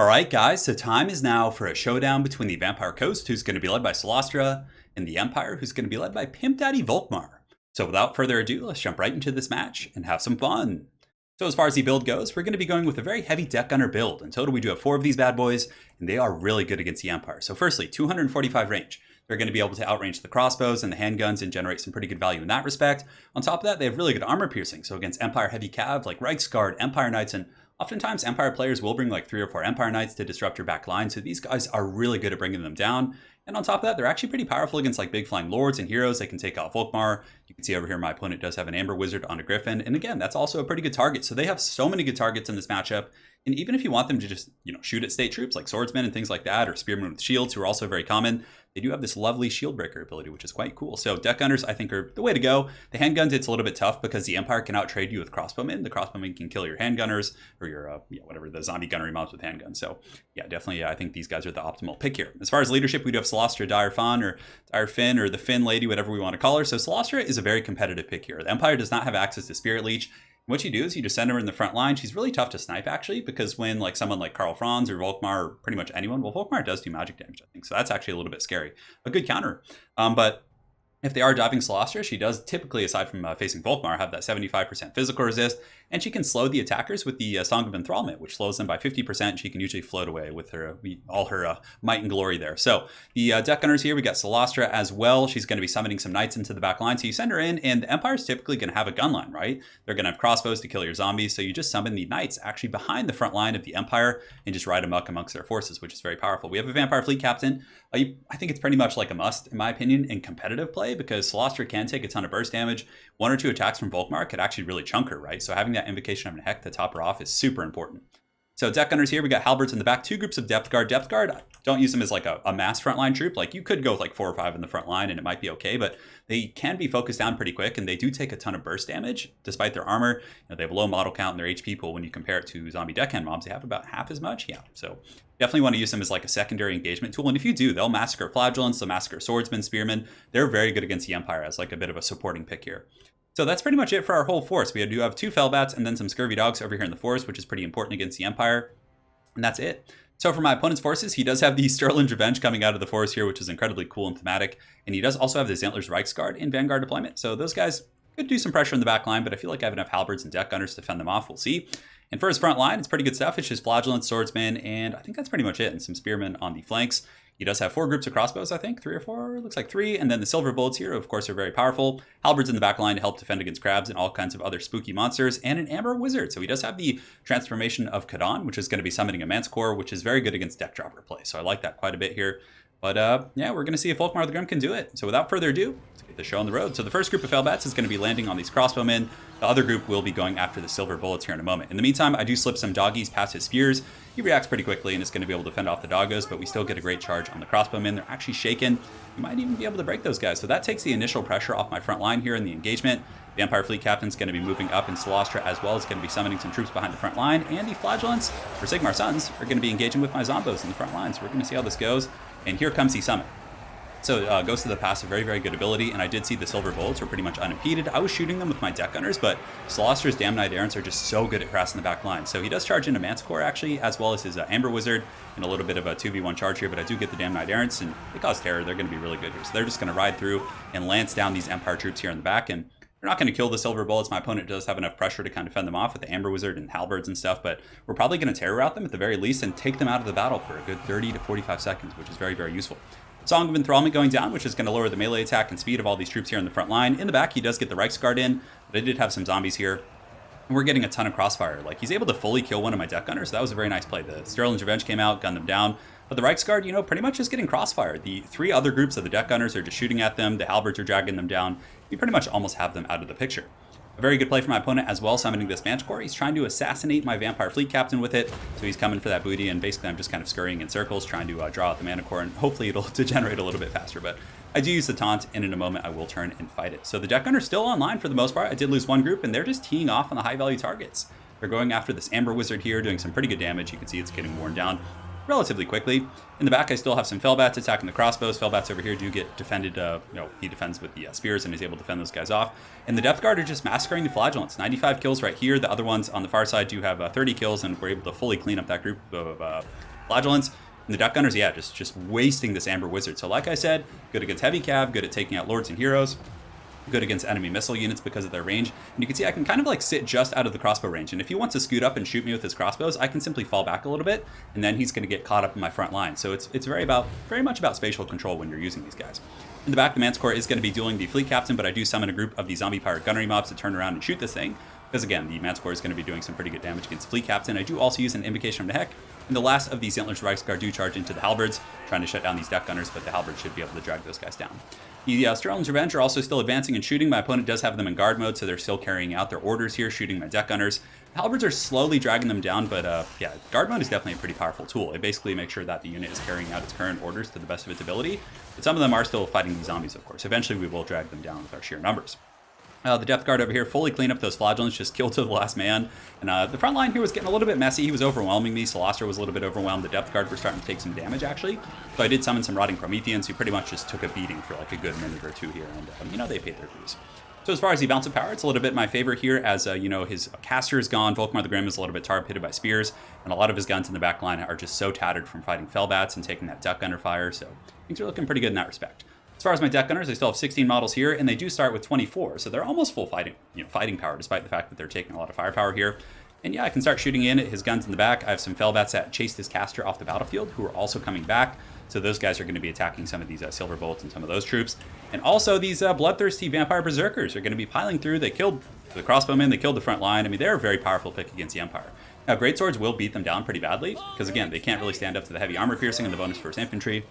Alright guys, so time is now for a showdown between the Vampire Coast, who's going to be led by Solastra, and the Empire, who's going to be led by Pimp Daddy Volkmar. So without further ado, let's jump right into this match and have some fun. So as far as the build goes, we're going to be going with a very heavy deck gunner build. In total, we do have 4 of these bad boys, and they are really good against the Empire. So firstly, 245 range. They're going to be able to outrange the crossbows and the handguns and generate some pretty good value in that respect. On top of that, they have really good armor piercing. So against Empire heavy cav like Reiksguard, Empire Knights, and oftentimes Empire players will bring like 3 or 4 Empire Knights to disrupt your back line. So these guys are really good at bringing them down. And on top of that, they're actually pretty powerful against like big flying lords and heroes. They can take out Volkmar. You can see over here my opponent does have an Amber Wizard on a Griffin. And again, that's also a pretty good target. So they have so many good targets in this matchup. And even if you want them to just, shoot at state troops like swordsmen and things like that, or spearmen with shields, who are also very common, they do have this lovely shield breaker ability, which is quite cool. So deck gunners, I think, are the way to go. The handguns, it's a little bit tough because the Empire can outtrade you with crossbowmen. The crossbowmen can kill your handgunners or your, whatever, the zombie gunnery mobs with handguns. So yeah, definitely, I think these guys are the optimal pick here. As far as leadership, we do have Solastra Dire Fawn or Dire Finn or the Finn Lady, whatever we want to call her. So Solastra is a very competitive pick here. The Empire does not have access to Spirit Leech. What you do is you just send her in the front line. She's really tough to snipe, actually, because when like someone like Karl Franz or Volkmar or pretty much anyone, well, Volkmar does do magic damage, I think. So that's actually a little bit scary. A good counter. But if they are diving Solastra, she does typically, aside from facing Volkmar, have that 75% physical resist, and she can slow the attackers with the Song of Enthrallment, which slows them by 50%. She can usually float away with her all her might and glory there. So the deck gunners here, we got Solastra as well. She's going to be summoning some knights into the back line. So you send her in, and the Empire's typically going to have a gun line, right? They're going to have crossbows to kill your zombies. So you just summon the knights actually behind the front line of the Empire and just ride amok amongst their forces, which is very powerful. We have a Vampire Fleet Captain. I think it's pretty much like a must, in my opinion, in competitive play, because Solastra can take a ton of burst damage. 1 or 2 attacks from Volkmar could actually really chunk her, right? So having that Invocation of Heck to top her off is super important. So deck gunners here, we got halberds in the back, 2 groups of depth guard. Depth guard, don't use them as like a mass frontline troop. Like you could go with like 4 or 5 in the front line and it might be okay, but they can be focused down pretty quick and they do take a ton of burst damage despite their armor. They have a low model count and their HP pool. When you compare it to zombie deckhand mobs, they have about half as much. Yeah, so definitely want to use them as like a secondary engagement tool. And if you do, they'll massacre flagellants, they'll massacre swordsmen, spearmen. They're very good against the Empire as like a bit of a supporting pick here. So that's pretty much it for our whole force. We do have 2 Fellbats and then some Scurvy Dogs over here in the forest, which is pretty important against the Empire. And that's it. So for my opponent's forces, he does have the Sterling's Revenge coming out of the forest here, which is incredibly cool and thematic. And he does also have the Zantler's Reiksguard in Vanguard deployment. So those guys could do some pressure in the back line, but I feel like I have enough halberds and deck gunners to fend them off. We'll see. And for his front line, it's pretty good stuff. It's just flagellants, swordsmen, and I think that's pretty much it. And some spearmen on the flanks. He does have 4 groups of crossbows, I think, 3 or 4, looks like 3. And then the silver bullets here, of course, are very powerful. Halberds in the back line to help defend against crabs and all kinds of other spooky monsters, and an Amber Wizard. So he does have the transformation of Kadan, which is going to be summoning a Manticore, which is very good against deck dropper play. So I like that quite a bit here. But yeah, we're going to see if Volkmar the Grim can do it. So without further ado, let's get the show on the road. So the first group of Fellbats is going to be landing on these crossbowmen. The other group will be going after the silver bullets here in a moment. In the meantime, I do slip some doggies past his spears. He reacts pretty quickly and is going to be able to fend off the doggos, but we still get a great charge on the crossbowmen. They're actually shaken. You might even be able to break those guys. So that takes the initial pressure off my front line here in the engagement. The Empire Fleet Captain's going to be moving up in Solastra as well. It's going to be summoning some troops behind the front line. And the Flagellants, or Sigmar Sons, are going to be engaging with my Zombos in the front line. So we're going to see how this goes. And here comes the summon. So Ghost of the Past, a very, very good ability, and I did see the silver bullets were pretty much unimpeded. I was shooting them with my deck gunners, but Solastra's Damn Knight Errants are just so good at harassing the back line. So he does charge into Manticore, actually, as well as his Amber Wizard, and a little bit of a 2v1 charge here, but I do get the Damn Knight Errants, and they cause terror. They're going to be really good here. So they're just going to ride through and lance down these Empire troops here in the back, and they're not going to kill the silver bullets. My opponent does have enough pressure to kind of fend them off with the Amber Wizard and halberds and stuff, but we're probably going to terror route them at the very least and take them out of the battle for a good 30 to 45 seconds, which is very, very useful. Song of Enthrallment going down, which is going to lower the melee attack and speed of all these troops here in the front line. In the back, he does get the Reiksguard in, but I did have some zombies here. And we're getting a ton of crossfire. Like, he's able to fully kill one of my deck gunners, so that was a very nice play. The Sterling's Revenge came out, gunned them down. But the Reiksguard, pretty much just getting crossfire. The 3 other groups of the deck gunners are just shooting at them. The halberds are dragging them down. You pretty much almost have them out of the picture. A very good play for my opponent as well, summoning this Manticore. He's trying to assassinate my Vampire Fleet Captain with it, so he's coming for that booty, and basically I'm just kind of scurrying in circles, trying to draw out the Manticore, and hopefully it'll degenerate a little bit faster, but I do use the taunt, and in a moment I will turn and fight it. So the deck gunner's still online for the most part. I did lose 1 group, and they're just teeing off on the high-value targets. They're going after this Amber Wizard here, doing some pretty good damage. You can see it's getting worn down relatively quickly. In the back, I still have some Fellbats attacking the crossbows. Fellbats over here do get defended. He defends with the spears and is able to fend those guys off. And the Depth Guard are just massacring the Flagellants. 95 kills right here. The other ones on the far side do have 30 kills, and we're able to fully clean up that group of Flagellants. And the Death Gunners, yeah, just wasting this Amber Wizard. So like I said, good against heavy cav, good at taking out lords and heroes, good against enemy missile units because of their range. And you can see I can kind of like sit just out of the crossbow range. And if he wants to scoot up and shoot me with his crossbows, I can simply fall back a little bit, and then he's going to get caught up in my front line. So it's very much about spatial control when you're using these guys. In the back, the Manticore is going to be dueling the fleet captain, but I do summon a group of the zombie pirate gunnery mobs to turn around and shoot this thing. Because again, the Manticore is going to be doing some pretty good damage against the fleet captain. I do also use an Invocation from the Heck. And the last of these Antler's Reichsguard do charge into the halberds, trying to shut down these Death Gunners, but the halberds should be able to drag those guys down. The Sterling's Revenge are also still advancing and shooting. My opponent does have them in guard mode, so they're still carrying out their orders here, shooting my Death Gunners. The halberds are slowly dragging them down, but yeah, guard mode is definitely a pretty powerful tool. It basically makes sure that the unit is carrying out its current orders to the best of its ability. But some of them are still fighting these zombies, of course. Eventually, we will drag them down with our sheer numbers. The Death Guard over here fully cleaned up those Flagellants, just killed to the last man. And the front line here was getting a little bit messy. He was overwhelming me. Celestra was a little bit overwhelmed. The Death Guard were starting to take some damage, actually. So I did summon some Rotting Prometheans, who pretty much just took a beating for like a good minute or two here. And, you know, they paid their dues. So as far as the bounce of power, it's a little bit my favor here, as, you know, his caster is gone. Volkmar the Grim is a little bit tar-pitted by spears. And a lot of his guns in the back line are just so tattered from fighting Fellbats and taking that Duck Gunner fire. So things are looking pretty good in that respect. As far as my Death Gunners, I still have 16 models here, and they do start with 24, so they're almost full fighting power, despite the fact that they're taking a lot of firepower here. And yeah, I can start shooting in at his guns in the back. I have some Fellbats that chased his caster off the battlefield, who are also coming back. So those guys are going to be attacking some of these Silver Bolts and some of those troops. And also these bloodthirsty Vampire Berserkers are going to be piling through. They killed the crossbowmen, they killed the front line. I mean, they're a very powerful pick against the Empire. Now, Greatswords will beat them down pretty badly, because again, they can't really stand up to the heavy armor piercing and the bonus first infantry.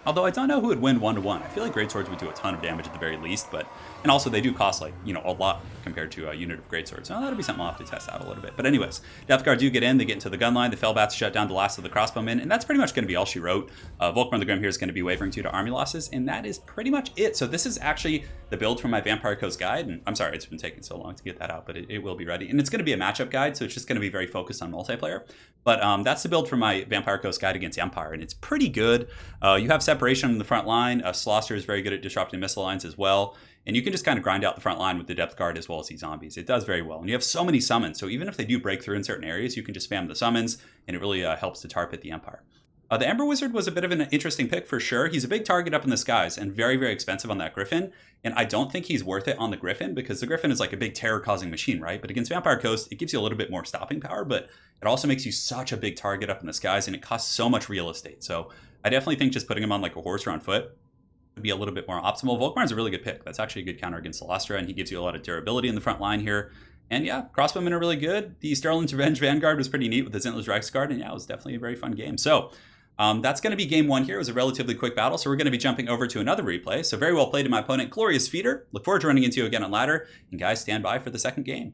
Although I don't know who would win 1-to-1. I feel like Greatswords would do a ton of damage at the very least, and also they do cost like, you know, a lot compared to a unit of Greatswords. So that'll be something I'll have to test out a little bit. But anyways, Death Guard do get in, they get into the gun line, the Fellbats shut down the last of the crossbowmen, and that's pretty much going to be all she wrote. Volkmar the Grim here is going to be wavering due to army losses, and that is pretty much it. So this is actually the build from my Vampire Coast guide, and I'm sorry it's been taking so long to get that out, but it will be ready. And it's going to be a matchup guide, so it's just going to be very focused on multiplayer. But that's the build for my Vampire Coast guide against Empire, and it's pretty good. You have separation in the front line. Slaughter is very good at disrupting missile lines as well. And you can just kind of grind out the front line with the Depth Guard as well as these zombies. It does very well. And you have so many summons, so even if they do break through in certain areas, you can just spam the summons, and it really helps to tar pit the Empire. The Amber Wizard was a bit of an interesting pick for sure. He's a big target up in the skies and very, very expensive on that Griffin. And I don't think he's worth it on the Griffin, because the Griffin is like a big terror-causing machine, right? But against Vampire Coast, it gives you a little bit more stopping power, but it also makes you such a big target up in the skies, and it costs so much real estate. So I definitely think just putting him on like a horse or on foot would be a little bit more optimal. Volkmar is a really good pick. That's actually a good counter against Celestra, and he gives you a lot of durability in the front line here. And yeah, crossbowmen are really good. The Sterling's Revenge Vanguard was pretty neat with the Zintler's Reichsguard, and yeah, it was definitely a very fun game. So that's going to be game one here. It was a relatively quick battle, so we're going to be jumping over to another replay. So very well played to my opponent, Glorious Feeder. Look forward to running into you again on ladder. And guys, stand by for the second game.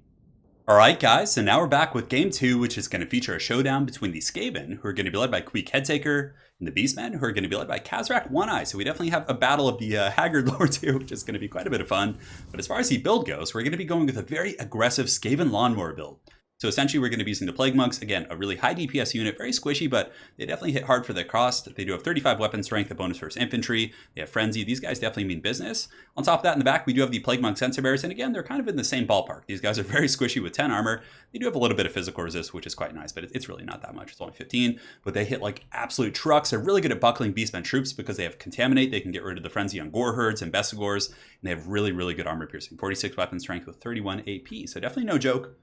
All right, guys, so now we're back with game two, which is going to feature a showdown between the Skaven, who are going to be led by Queek Headtaker, and the Beastmen, who are going to be led by Kazrak One Eye. So we definitely have a battle of the Haggard Lords here, which is going to be quite a bit of fun. But as far as the build goes, we're going to be going with a very aggressive Skaven Lawnmower build. So essentially, we're going to be using the Plague Monks. Again, a really high DPS unit, very squishy, but they definitely hit hard for their cost. They do have 35 weapon strength, a bonus first infantry. They have Frenzy. These guys definitely mean business. On top of that, in the back, we do have the Plague Monk Sensor Bears. And again, they're kind of in the same ballpark. These guys are very squishy with 10 armor. They do have a little bit of physical resist, which is quite nice, but it's really not that much. It's only 15, but they hit like absolute trucks. They're really good at buckling Beastmen troops because they have Contaminate. They can get rid of the Frenzy on Gore Herds and Bestigors. And they have really, really good armor piercing. 46 weapon strength with 31 AP. So definitely no joke.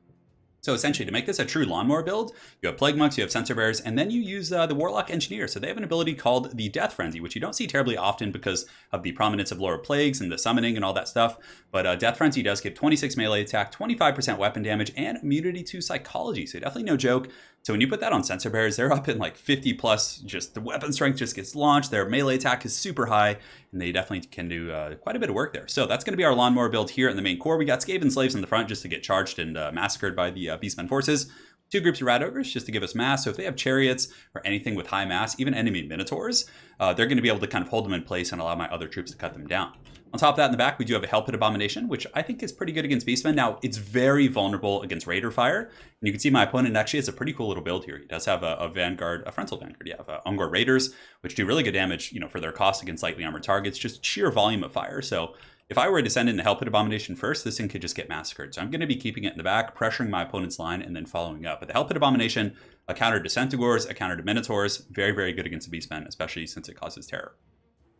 So essentially, to make this a true lawnmower build, you have Plague Monks, you have Sensor Bears, and then you use the Warlock Engineer. So they have an ability called the Death Frenzy, which you don't see terribly often because of the prominence of Lore of Plagues and the summoning and all that stuff. But Death Frenzy does give 26 melee attack, 25% weapon damage, and immunity to Psychology. So definitely no joke. So when you put that on Sensor Bears, they're up in like 50 plus, just the weapon strength just gets launched. Their melee attack is super high, and they definitely can do quite a bit of work there. So that's going to be our lawnmower build here in the main core. We got Skaven Slaves in the front just to get charged and massacred by the Beastmen forces. Two groups of Rat Ogres just to give us mass. So if they have chariots or anything with high mass, even enemy Minotaurs, they're going to be able to kind of hold them in place and allow my other troops to cut them down. On top of that, in the back, we do have a Hell Pit Abomination, which I think is pretty good against Beastmen. Now, it's very vulnerable against Raider Fire. And you can see my opponent actually has a pretty cool little build here. He does have a Vanguard, a Frontal Vanguard, yeah, of Ungor Raiders, which do really good damage, you know, for their cost against lightly armored targets, just sheer volume of fire. So If I were to send in the Hell Pit Abomination first, this thing could just get massacred. So I'm going to be keeping it in the back, pressuring my opponent's line, and then following up. But the Hell Pit Abomination, a counter to Centaurs, a counter to Minotaurs, very, very good against the Beastmen, especially since it causes terror.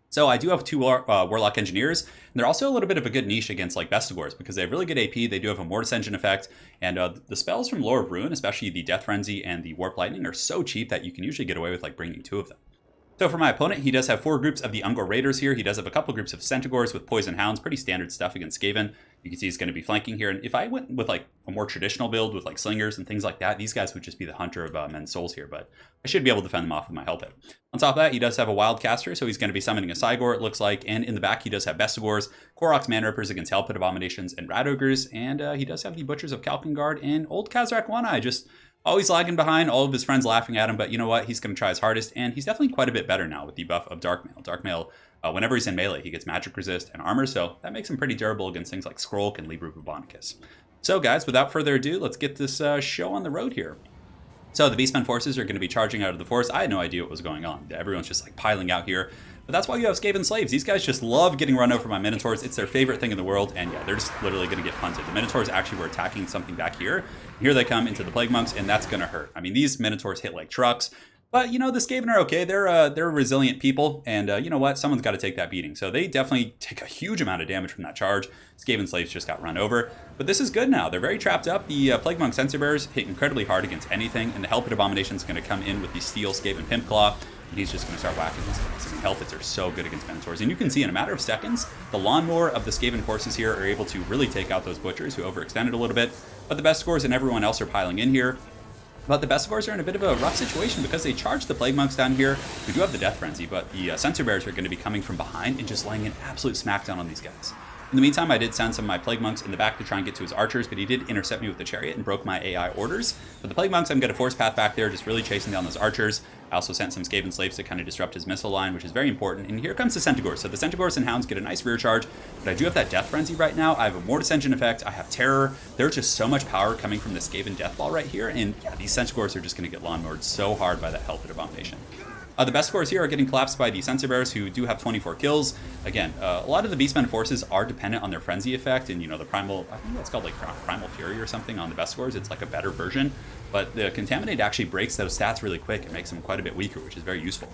So I do have 2 Warlock Engineers, and they're also a little bit of a good niche against like Vestigores because they have really good AP, they do have a Mortis Engine effect, and the spells from Lore of Ruin, especially the Death Frenzy and the Warp Lightning, are so cheap that you can usually get away with like bringing 2 of them. So for my opponent, he does have 4 groups of the Ungor Raiders here. He does have a couple groups of Centaurs with Poison Hounds, pretty standard stuff against Skaven. You can see he's going to be flanking here. And if I went with like a more traditional build with like Slingers and things like that, these guys would just be the hunter of men's souls here. But I should be able to fend them off with my Hell Pit. On top of that, he does have a Wild Caster, so he's going to be summoning a Cygor, it looks like. And in the back, he does have Vestigores, Koroks Man Rippers against Hell Pit Abominations, and Rat Ogres. And he does have the Butchers of Kalkengard and Old Khazrak One Eye, just always lagging behind, all of his friends laughing at him, but you know what? He's going to try his hardest, and he's definitely quite a bit better now with the buff of Darkmail. Darkmail, whenever he's in melee, he gets magic resist and armor, so that makes him pretty durable against things like Skrolk and Libru Bubonicus. So guys, without further ado, let's get this show on the road here. So the Beastmen forces are going to be charging out of the forest. I had no idea what was going on. Everyone's just like piling out here. But that's why you have Skaven slaves. These guys just love getting run over by Minotaurs. It's their favorite thing in the world, and yeah, they're just literally going to get punted. The Minotaurs actually were attacking something back here. Here they come into the Plague Monks, and that's going to hurt. I mean, these Minotaurs hit like trucks. But, you know, the Skaven are okay. They're resilient people, and you know what? Someone's got to take that beating. So they definitely take a huge amount of damage from that charge. Skaven slaves just got run over. But this is good now. They're very trapped up. The Plague Monk Censer Bearers hit incredibly hard against anything, and the Hell Pit Abomination is going to come in with the Steel Skaven Pimp Claw, and he's just going to start whacking these guys. I mean, Hell Pits are so good against Minotaurs. And you can see in a matter of seconds, the lawnmower of the Skaven forces here are able to really take out those Butchers who overextended a little bit. But the Vestigores and everyone else are piling in here. But the Vestigores are in a bit of a rough situation because they charge the Plague Monks down here. We do have the Death Frenzy, but the Censer Bearers are going to be coming from behind and just laying an absolute smackdown on these guys. In the meantime, I did send some of my Plague Monks in the back to try and get to his archers, but he did intercept me with the Chariot and broke my AI orders. But the Plague Monks, I'm going to force path back there, just really chasing down those archers. I also sent some Skaven slaves to kind of disrupt his missile line, which is very important. And here comes the Centaurs. So the Centaurs and Hounds get a nice rear charge, but I do have that Death Frenzy right now. I have a Mortis Engine effect. I have Terror. There's just so much power coming from the Skaven Death Ball right here. And yeah, these Centaurs are just going to get lawnmowed so hard by that Hell Pit Abomination. The best scores here are getting collapsed by the Censer Bearers, who do have 24 kills. Again, a lot of the Beastmen forces are dependent on their Frenzy effect, and you know, the Primal, I think that's called like Primal Fury or something on the best scores. It's like a better version, but the Contaminate actually breaks those stats really quick. It makes them quite a bit weaker, which is very useful.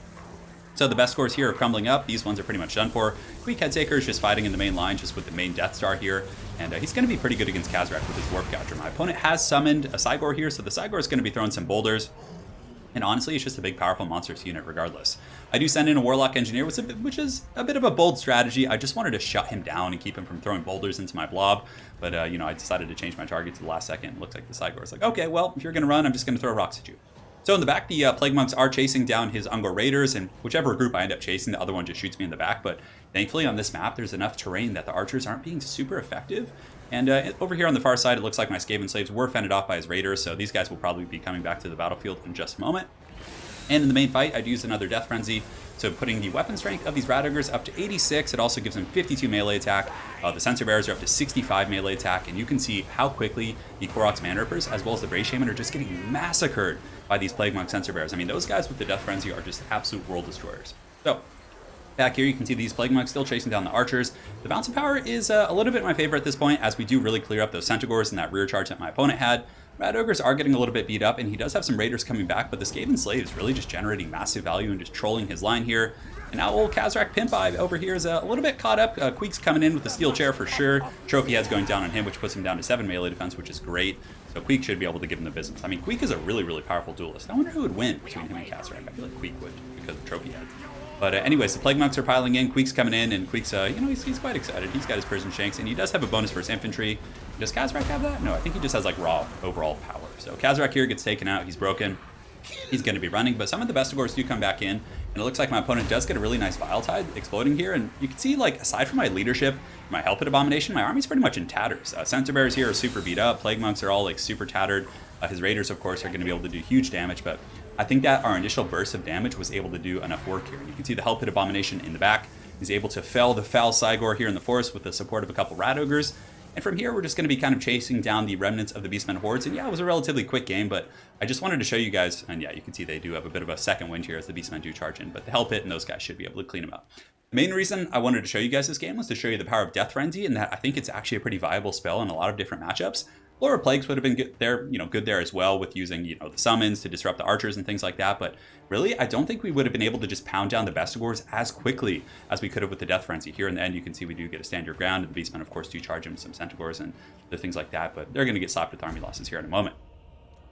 So the best scores here are crumbling up. These ones are pretty much done for. Queek Headtaker is just fighting in the main line, just with the main Death Star here. And he's going to be pretty good against Khazrak with his Warp Gouger. My opponent has summoned a Cygor here, so the Cygor is going to be throwing some boulders. And honestly, it's just a big, powerful monstrous unit regardless. I do send in a Warlock Engineer, which is a bit of a bold strategy. I just wanted to shut him down and keep him from throwing boulders into my blob. But, you know, I decided to change my target to the last second. It looked like the Cygor is like, okay, well, if you're going to run, I'm just going to throw rocks at you. So in the back, the Plague Monks are chasing down his Ungor Raiders, and whichever group I end up chasing, the other one just shoots me in the back. But thankfully on this map, there's enough terrain that the archers aren't being super effective. And over here on the far side, it looks like my Skaven slaves were fended off by his Raiders, so these guys will probably be coming back to the battlefield in just a moment. And in the main fight, I'd use another Death Frenzy, so putting the weapon strength of these Rat Ogres up to 86. It also gives them 52 melee attack. The Censer Bearers are up to 65 melee attack, and you can see how quickly the Koroks Man Rippers, as well as the Bray Shaman, are just getting massacred by these Plague Monk Censer Bearers. I mean, those guys with the Death Frenzy are just absolute world destroyers. So, back here, you can see these Plague Monks still chasing down the archers. The bouncing power is a little bit my favorite at this point, as we do really clear up those Centaurs and that rear charge that my opponent had. Rat Ogres are getting a little bit beat up, and he does have some Raiders coming back, but the Skaven Slave is really just generating massive value and just trolling his line here. And now old Khazrak Pimp Eye over here is a little bit caught up. Queek's coming in with the Steel Chair for sure. Trophy Head's going down on him, which puts him down to 7 melee defense, which is great. So Queek should be able to give him the business. I mean, Queek is a really, really powerful duelist. I wonder who would win between him and Khazrak. I feel like Queek would, because of Trophy Head. But anyways, the Plague Monks are piling in. Queek's coming in, and Queek's, you know, he's quite excited. He's got his Prison Shanks, and he does have a bonus for his infantry. Does Khazrak have that? No, I think he just has, like, raw overall power. So Khazrak here gets taken out. He's broken. He's going to be running, but some of the Vestigores do come back in, and it looks like my opponent does get a really nice Vile Tide exploding here, and you can see, like, aside from my leadership, my Hell Pit Abomination, my army's pretty much in tatters. Censer Bearers here are super beat up. Plague Monks are all, like, super tattered. His Raiders, of course, are going to be able to do huge damage, but I think that our initial burst of damage was able to do enough work here. You can see the Hell Pit Abomination in the back. He's able to fell the Foul Cygor here in the forest with the support of a couple Rat Ogres. And from here, we're just going to be kind of chasing down the remnants of the Beastmen hordes. And yeah, it was a relatively quick game, but I just wanted to show you guys, and yeah, you can see they do have a bit of a second wind here as the Beastmen do charge in, but the Hell Pit and those guys should be able to clean them up. The main reason I wanted to show you guys this game was to show you the power of Death Frenzy, and that I think it's actually a pretty viable spell in a lot of different matchups. Lower Plagues would have been good there, good there as well with using, the summons to disrupt the archers and things like that. But really, I don't think we would have been able to just pound down the Bestigors as quickly as we could have with the Death Frenzy. Here in the end, you can see we do get a stand your ground, and the Beastmen, of course, do charge him some Centaurs and other things like that. But they're going to get slapped with army losses here in a moment.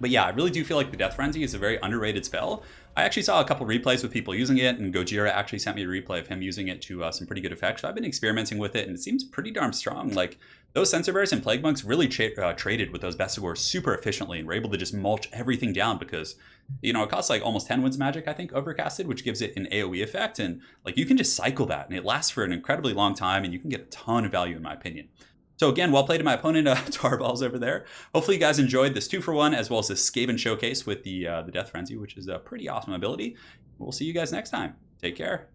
But yeah, I really do feel like the Death Frenzy is a very underrated spell. I actually saw a couple replays with people using it, and Gojira actually sent me a replay of him using it to some pretty good effect. So I've been experimenting with it, and it seems pretty darn strong. Like, those Censor Bears and Plague Monks really traded with those Bestigors super efficiently, and were able to just mulch everything down because, it costs like almost 10 Winds Magic, I think, overcasted, which gives it an AoE effect. And like, you can just cycle that, and it lasts for an incredibly long time, and you can get a ton of value in my opinion. So again, well played to my opponent, Tarballs over there. Hopefully you guys enjoyed this 2-for-1 as well as this Skaven showcase with the Death Frenzy, which is a pretty awesome ability. We'll see you guys next time. Take care.